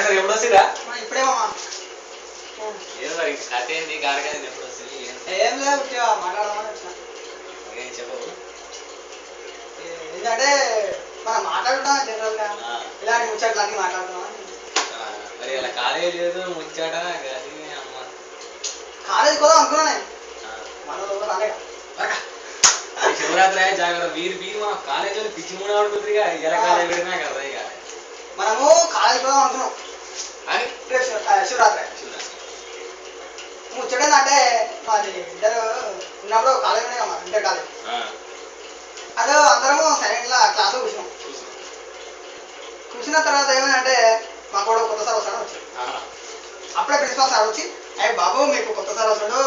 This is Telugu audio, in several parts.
సార్ ఎప్పుడు వస్తుందా ఇప్పుడేమో ఏదో మరి కథ ఏంది గారగానే ఎప్పుడు వస్తుంది ఏం లేదు మాట్లాడదామని వచ్చిన ఏం చెప్పవు ఏంటంటే మనం మాట్లాడుతున్నాం జనరల్గా ఇలాంటి ముచ్చట్లు అన్నీ మాట్లాడుతున్నాం మరి ఇలా కాలేజ్ లేదు ముచ్చాట అది అమ్మ కాలేజ్ కూడా అనుకున్నా నేను మన రాలే శివరాత్రి జాగ్రత్త వీరు మా కాలేజీలో పిచ్చి మూడు ఆడుకుంటుందిగా ఎలా కాలేజ్ పెడినా కదా ఇక మనము కాలేజ్ కూడా అనుకున్నాం అని శివరాత్రి ముచ్చటేందంటే మాది ఇద్దరు ఉన్నప్పుడు కాలేజ్ ఉన్నాయి కదా ఇంటర్ కాలేజ్ అదే అందరము సైలెంట్లా క్లాస్లో కూర్చున్నాం కూర్చున్న తర్వాత ఏమైందంటే మాకు కూడా కొత్త సార్ వస్తాడు వచ్చాడు అప్పుడే ప్రిన్సిపాల్ సార్ వచ్చి అయ్యి బాబు మీకు కొత్త సార్ వస్తాడు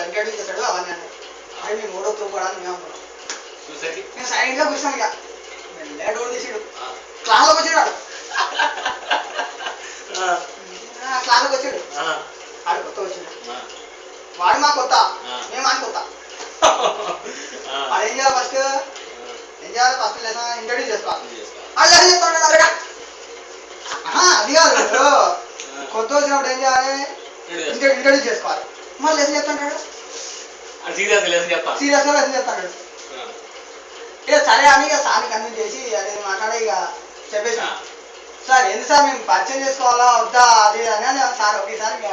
ఇంట్రడ్యూస్ చేస్తాడు అవన్నీ అన్నాడు అవి మీ మూడో తూపుకోవడానికి మేము అనుకున్నాం మేము సైలెంట్గా కూర్చున్నాం ఇక మెల్లగా డోర్ తీసాడు క్లాస్లోకి వచ్చాడు క్లాస్లోకి వచ్చాడు ఆడు కొత్త వచ్చాడు వాడు మా కొత్త మేము అని కొత్త వాడు ఏం చేయాలి ఫస్ట్ లేదా ఇంట్రడ్యూస్ చేసుకోవాలి అది చెప్తాడు అక్కడ అది కాదు కొత్త వచ్చినప్పుడు ఏం చేయాలి ఇంట్రడ్యూస్ చేసుకోవాలి మళ్ళీ లెసన్ చెప్తాడు సీరియస్గా లెసన్ చెప్తాడు ఇక సరే అని ఇక సార్ని కన్విన్స్ చేసి అది మాట్లాడే ఇక చెప్పేసి సార్ ఎందుకు సార్ మేము పరిచయం చేసుకోవాలా వద్దా అది అని సార్ ఒకేసారి ఇక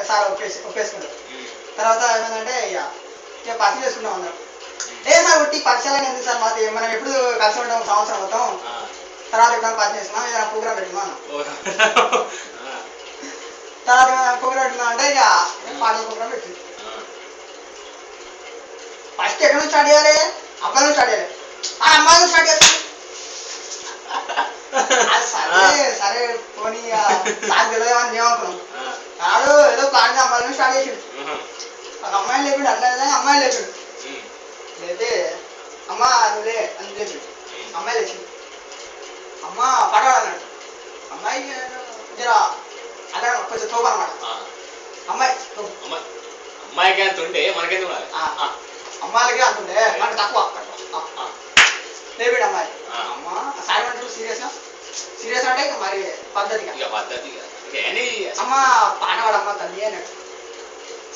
సార్ ఒప్పేసుకున్నాడు తర్వాత ఏమైందంటే ఇక పరిచయం చేసుకుంటాం అందరం సార్ ఒట్టి పరిచయాలని ఎందుకు సార్ మాది మనం ఎప్పుడు కలిసి ఉంటాం సంవత్సరం మొత్తం తర్వాత ఎప్పుడైనా పరిచయం చేసుకున్నాం ఏదైనా ప్రోగ్రామ్ పెట్టుకున్నాం తర్వాత ఏమైనా ప్రోగ్రామ్ పెట్టుకున్నాం అంటే ఇక పాటల ప్రోగ్రామ్ పెట్టింది ఫస్ట్ ఎక్కడ నుంచి స్టార్ట్ చేయాలి అబ్బాయి నుంచి స్టార్ట్ చేయాలి ఆ అమ్మాయి నుంచి స్టార్ట్ చేస్తాం సరే సరే పోనీ సార్ తెలియదని మేము అనుకున్నాం ఆడు ఏదో ప్లాన్ అమ్మాయి నుంచి స్టార్ట్ చేసిండు ఒక అమ్మాయిని లేపిండు అట్లా అమ్మాయిని లేపిండు లేతే అమ్మ నువ్వే అని లేచిండు అమ్మాయి లేచిండు అమ్మ పాట అన్నాడు అమ్మాయి జర అన్నాడు కొంచెం తోపు అనమాట అమ్మాయి అమ్మాయికి అంత ఉంటే మనకైతే అమ్మాయిలకి అంత ఉండే మనకి తక్కువ లేపిండు అమ్మాయి అమ్మ సాయి అంటారు సీరియస్ అంటే ఇక మరి పద్ధతిగా అమ్మ పాట పాడమ్మ తల్లి అన్నాడు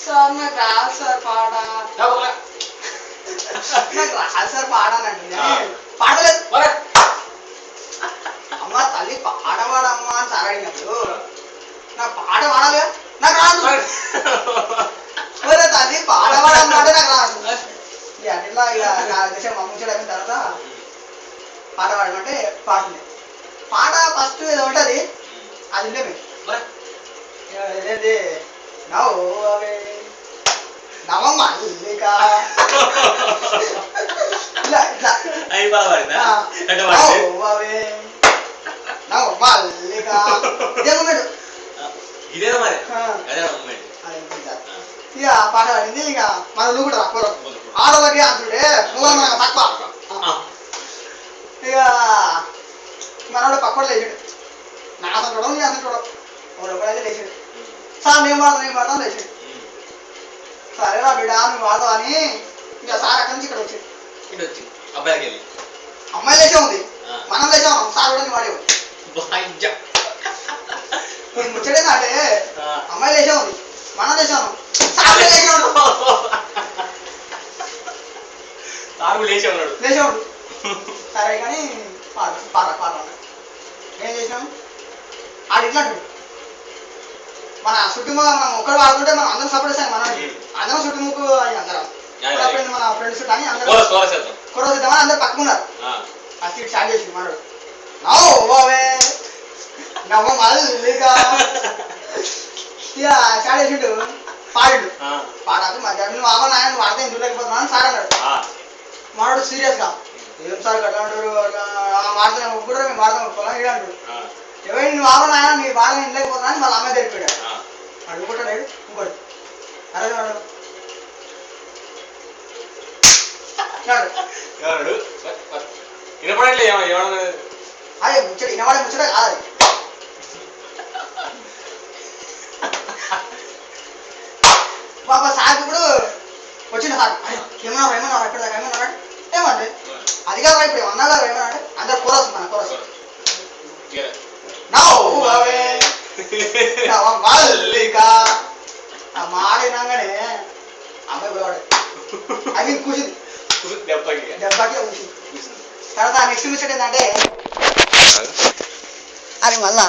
సార్ నాకు రాదు సార్ పాట నాకు రాదు సార్ పాడానంటే పాడలేదు అమ్మ తల్లి పాట పాడమ్మా అని సార్ అడిగినప్పుడు నాకు పాట పాడాలి నాకు రాదు మరి తల్లి పాట పాడమ్మా అంటే నాకు రాదు ఇక అట్లా ఇక నా దేశం పంపించడం తర్వాత పాట పాడమంటే పాటలే పాట ఫస్ట్ ఏదో ఉంటుంది అది ఉండేవి ఏదేంటి నవ్వే నవమల్లిక ఇట్లా ఇట్లా నవ్వే నవమల్లిక ఇదే మరి ఇక పాట పాడింది ఇక మన నువ్వు కూడా రాకూర ఆడవాళ్ళకి అంటుండే నువ్వు తక్కువ ఇక మనోడు పక్కడు లేచాడు నా అసలు చూడడం నీ అసలు చూడడం ఒకడైతే లేచాడు సార్ నేను పాడతాను లేచాడు సరేరా బిడ్డ నువ్వు వాడతావు అని ఇక సార్ అక్కడి నుంచి ఇక్కడ వచ్చాడు అమ్మాయి లేచే ఉంది మనం లేచా ఉన్నాం సార్ కూడా వాడేవు ముచ్చడేందంటే అమ్మాయి లేచే ఉంది మనం లేచా ఉన్నాం సార్ లేచే ఉన్నాడు సరే కానీ పాట ఏం చేసినాం ఆడు ఇట్లా మన చుట్టుము మనం ఒక్కడు వాడుతుంటే మనం అందరం సపోర్ట్ చేస్తాం మనం అందరం చుట్టుముక్కు అందరం మన ఫ్రెండ్స్ కానీ అందరం కొరసిద్దామని అందరు పక్కకున్నారు ఆ సీట్ స్టార్ట్ చేసింది మనడు నవ్వే నవ్వ మల్లిక ఇక స్టార్ట్ చేసిండు పాడిండు పాట మధ్యాహ్నం నువ్వు అవ్వ నాయన నువ్వు వాడితే చూడలేకపోతున్నాను సార్ అన్నాడు మనోడు సీరియస్గా ఏం సార్ అట్లా అంటారు వాడతాను కూడా మేము వాడతాం ఒప్పుకోవాలి ఇది అంటాడు ఎవరి నువ్వు ఆవో నాయన నీ బాధ ఇంట్లోకపోతున్నా అని వాళ్ళ అమ్మాయి తెలిపాడు అడుగుంటాడు ఇంకోటి అరే అదే ముచ్చట వినవాడే ముచ్చట కాదు బాబా సార్ ఇప్పుడు వచ్చిండు సార్ ఏమన్నా ఎక్కడిదాకా ఏమన్నాడు ఏమండి అది కాదు ఇప్పుడు ఏమన్నా గారు ఏమన్నాడు అందరు కోరసు మన కోరసు నవ్వవే నవ మల్లిక ఆ మాట వినగానే అమ్మాయి పోయాడు అది కూర్చుంది దెబ్బకి కూర్చుంది తర్వాత నెక్స్ట్ మిస్టేక్ ఏంటంటే అది మళ్ళా